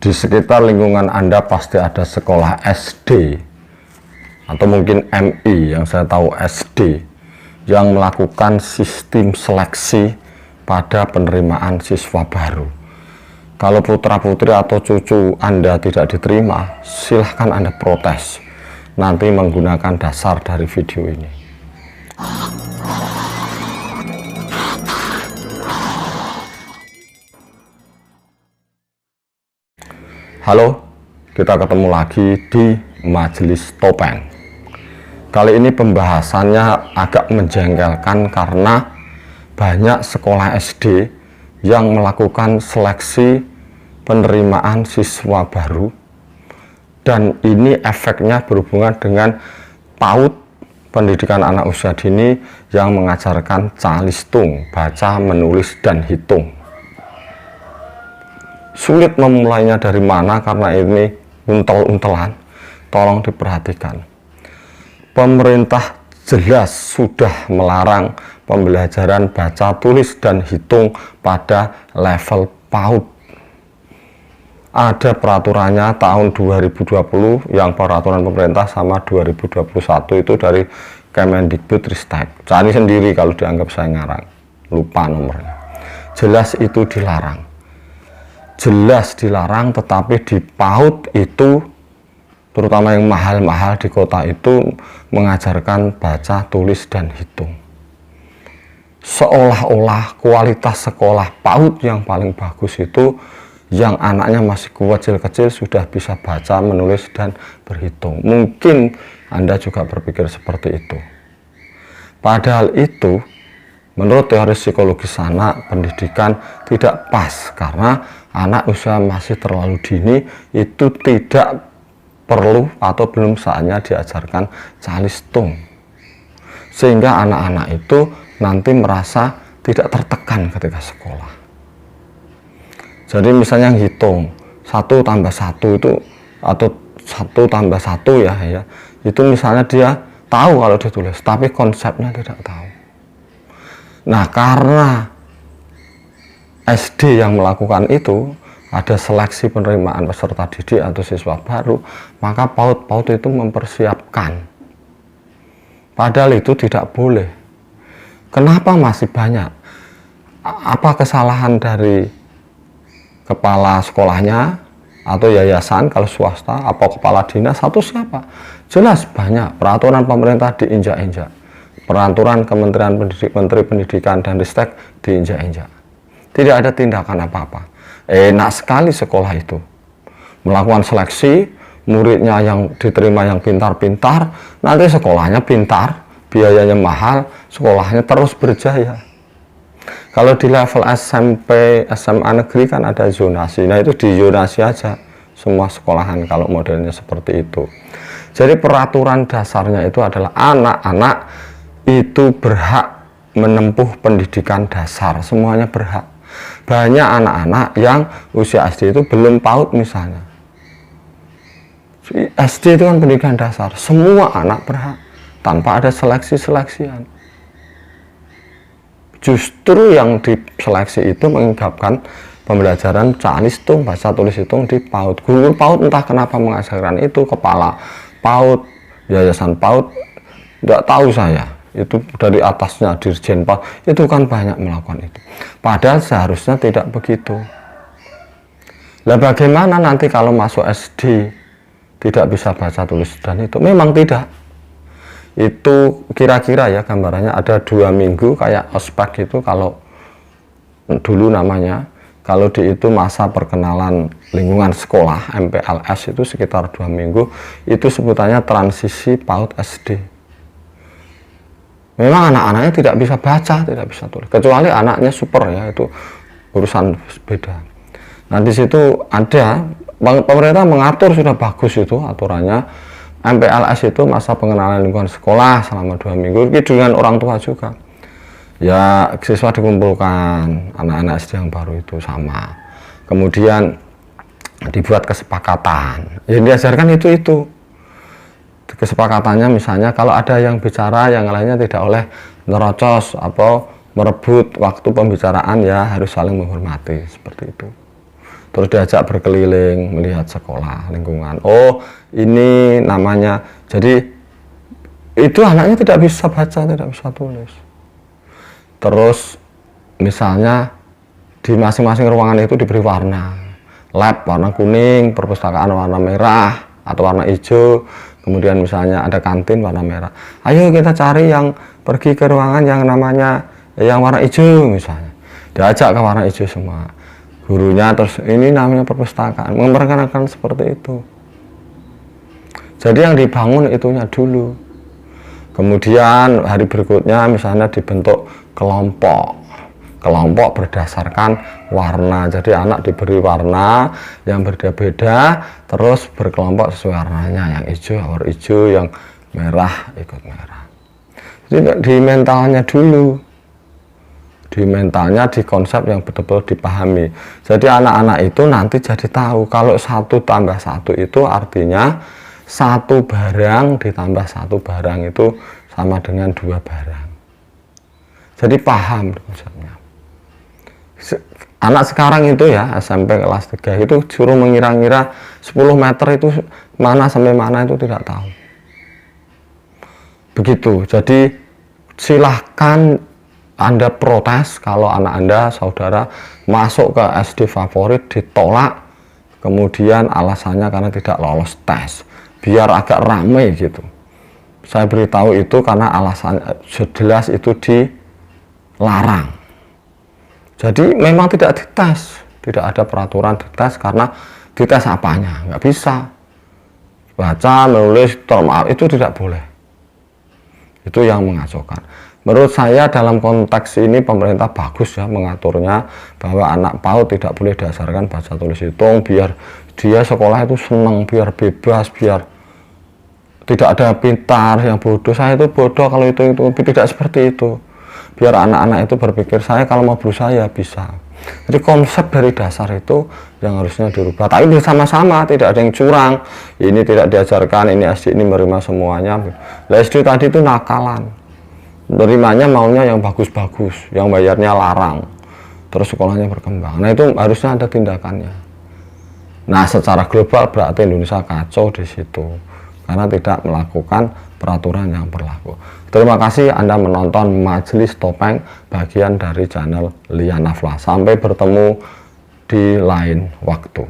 Di sekitar lingkungan Anda pasti ada sekolah SD atau mungkin MI, yang saya tahu SD, yang melakukan sistem seleksi pada penerimaan siswa baru. Kalau putra-putri atau cucu Anda tidak diterima, silahkan Anda protes nanti menggunakan dasar dari video ini. Halo, kita ketemu lagi di Majelis Topeng. Kali ini pembahasannya agak menjengkelkan karena banyak sekolah SD yang melakukan seleksi penerimaan siswa baru, dan ini efeknya berhubungan dengan PAUD, pendidikan anak usia dini, yang mengajarkan calistung, baca, menulis, dan hitung. Sulit memulainya dari mana karena ini untel-untelan. Tolong diperhatikan. Pemerintah jelas sudah melarang pembelajaran baca, tulis, dan hitung pada level PAUD. Ada peraturannya tahun 2020 yang peraturan pemerintah sama 2021 itu dari Kemendikbudristek. Cari sendiri kalau dianggap saya ngarang, lupa nomornya. Jelas itu dilarang. Jelas dilarang, tetapi di PAUD itu, terutama yang mahal-mahal di kota itu, mengajarkan baca, tulis, dan hitung. Seolah-olah kualitas sekolah PAUD yang paling bagus itu yang anaknya masih kecil-kecil sudah bisa baca, menulis, dan berhitung. Mungkin Anda juga berpikir seperti itu. Padahal itu, menurut teori psikologis anak, pendidikan tidak pas, karena anak usia masih terlalu dini itu tidak perlu atau belum saatnya diajarkan calistung, sehingga anak-anak itu nanti merasa tidak tertekan ketika sekolah. Jadi misalnya hitung 1 tambah 1 itu, atau 1 tambah 1 ya, itu misalnya dia tahu kalau ditulis, tapi konsepnya tidak tahu. Nah, karena SD yang melakukan itu, ada seleksi penerimaan peserta didik atau siswa baru, maka PAUD itu mempersiapkan. Padahal itu tidak boleh. Kenapa masih banyak? Apa kesalahan dari kepala sekolahnya atau yayasan kalau swasta, apa kepala dinas atau siapa? Jelas banyak peraturan pemerintah diinjak-injak. Peraturan Kementerian Pendidikan, Menteri Pendidikan dan Ristek diinjak-injak. Tidak ada tindakan apa-apa. Enak sekali sekolah itu melakukan seleksi, muridnya yang diterima yang pintar-pintar, nanti sekolahnya pintar, biayanya mahal, sekolahnya terus berjaya. Kalau di level SMP, SMA negeri kan ada zonasi, nah itu di zonasi aja semua sekolahan kalau modelnya seperti itu. Jadi peraturan dasarnya itu adalah anak-anak itu berhak menempuh pendidikan dasar, semuanya berhak. Banyak anak-anak yang usia SD itu belum PAUD misalnya. SD itu kan pendidikan dasar, semua anak berhak tanpa ada seleksi-seleksian. Justru yang diseleksi itu menganggapkan pembelajaran calistung, baca, tulis, hitung di PAUD. Guru PAUD entah kenapa mengajarkan itu, kepala PAUD, yayasan PAUD, tidak tahu saya. Itu dari atasnya Dirjen PAUD itu kan banyak melakukan itu, padahal seharusnya tidak begitu. Lah bagaimana nanti kalau masuk SD tidak bisa baca, tulis, dan itu? Memang tidak. Itu kira-kira ya gambarannya ada 2 minggu kayak ospek itu kalau dulu namanya, kalau di itu masa perkenalan lingkungan sekolah MPLS itu sekitar 2 minggu, itu sebutannya transisi PAUD SD. Memang anak-anaknya tidak bisa baca, tidak bisa tulis, kecuali anaknya super ya, itu urusan beda. Nah di situ ada pemerintah mengatur, sudah bagus itu aturannya. MPLS itu masa pengenalan lingkungan sekolah selama 2 minggu, itu dengan orang tua juga. Ya siswa dikumpulkan, anak-anak SD yang baru itu sama. Kemudian dibuat kesepakatan, yang diajarkan itu. Kesepakatannya misalnya kalau ada yang bicara, yang lainnya tidak oleh nerocos atau merebut waktu pembicaraan, ya harus saling menghormati, seperti itu. terus diajak berkeliling melihat sekolah, lingkungan. Oh, ini namanya. Jadi itu anaknya tidak bisa baca, tidak bisa tulis. Terus misalnya di masing-masing ruangan itu diberi warna. Lab warna kuning, perpustakaan warna merah atau warna hijau. Kemudian misalnya ada kantin warna merah. Ayo kita cari yang pergi ke ruangan yang namanya yang warna hijau misalnya. Diajak ke warna hijau semua. Gurunya terus ini namanya perpustakaan, memperkenalkan seperti itu. Jadi yang dibangun itunya dulu. Kemudian hari berikutnya misalnya dibentuk kelompok berdasarkan warna. Jadi anak diberi warna yang berbeda-beda, terus berkelompok sesuai warnanya. Yang hijau warna hijau, yang merah ikut merah. Jadi di mentalnya dulu. Di mentalnya, di konsep yang betul-betul dipahami. Jadi anak-anak itu nanti jadi tahu kalau 1 tambah 1 itu artinya 1 barang ditambah 1 barang itu sama dengan 2 barang. Jadi paham konsepnya. Anak sekarang itu ya SMP kelas 3 itu suruh mengira-ngira 10 meter itu mana sampai mana itu tidak tahu. Begitu. Jadi silahkan Anda protes kalau anak Anda, saudara, masuk ke SD favorit ditolak, kemudian alasannya karena tidak lolos tes, biar agak ramai gitu. Saya beritahu itu karena alasan jelas itu dilarang. Jadi memang tidak dites, tidak ada peraturan dites karena dites apanya, nggak bisa. Baca, menulis, itu tidak boleh. Itu yang mengacaukan. Menurut saya dalam konteks ini pemerintah bagus ya mengaturnya, bahwa anak PAUD tidak boleh dasarkan baca tulis hitung, biar dia sekolah itu senang, biar bebas, biar tidak ada pintar yang bodoh. Saya itu bodoh kalau itu tidak seperti itu. Biar anak-anak itu berpikir saya kalau mau berusaha ya bisa. Jadi konsep dari dasar itu yang harusnya dirubah. Tapi bersama-sama, tidak ada yang curang. Ini tidak diajarkan, ini SD ini menerima semuanya. SD tadi itu nakalan. Nerimanya maunya yang bagus-bagus, yang bayarnya larang, terus sekolahnya berkembang. Nah itu harusnya ada tindakannya. Nah secara global berarti Indonesia kacau di situ karena tidak melakukan peraturan yang berlaku. Terima kasih Anda menonton Majelis Topeng bagian dari channel Lianafla. Sampai bertemu di lain waktu.